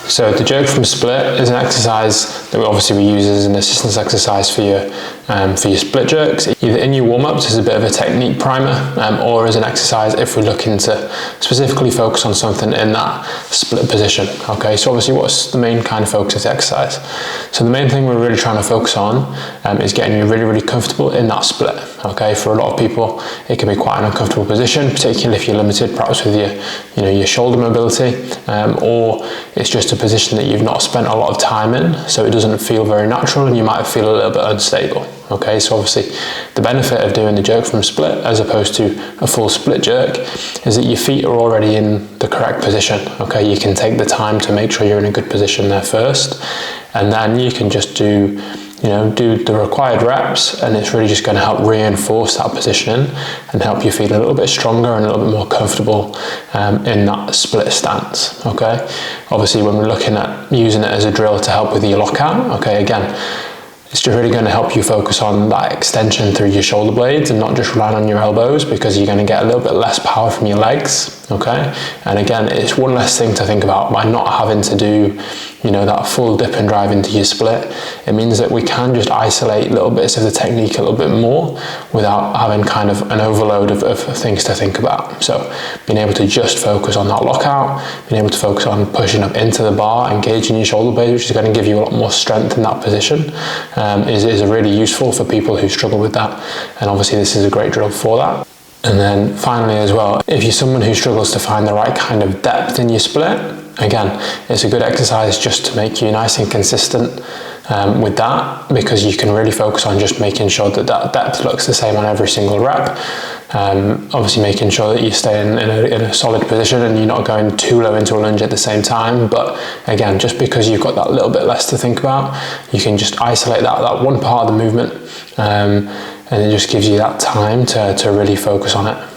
So the jerk from split is an exercise that we use as an assistance exercise for your split jerks, either in your warm-ups as a bit of a technique primer, or as an exercise if we're looking to specifically focus on something in that split position. Okay, so obviously what's the main kind of focus of the exercise? So the main thing we're really trying to focus on is getting you really, really comfortable in that split. Okay, for a lot of people it can be quite an uncomfortable position, particularly if you're limited perhaps with your shoulder mobility, or it's just a position that you've not spent a lot of time in, so it doesn't feel very natural and you might feel a little bit unstable. Okay, so obviously the benefit of doing the jerk from split as opposed to a full split jerk is that your feet are already in the correct position. Okay, you can take the time to make sure you're in a good position there first, and then you can just do the required reps, and it's really just going to help reinforce that position and help you feel a little bit stronger and a little bit more comfortable in that split stance. Okay, obviously when we're looking at using it as a drill to help with your lockout, okay, again, it's just really going to help you focus on that extension through your shoulder blades and not just relying on your elbows, because you're going to get a little bit less power from your legs. Okay, and again, it's one less thing to think about by not having to do that full dip and drive into your split. It means that we can just isolate little bits of the technique a little bit more without having kind of an overload of things to think about. So being able to just focus on that lockout, being able to focus on pushing up into the bar, engaging your shoulder blade, which is going to give you a lot more strength in that position, is really useful for people who struggle with that. And obviously this is a great drill for that. And then finally as well, if you're someone who struggles to find the right kind of depth in your split, again, it's a good exercise just to make you nice and consistent with that, because you can really focus on just making sure that that depth looks the same on every single rep. Obviously making sure that you stay in a solid position and you're not going too low into a lunge at the same time. But again, just because you've got that little bit less to think about, you can just isolate that one part of the movement, and it just gives you that time to really focus on it.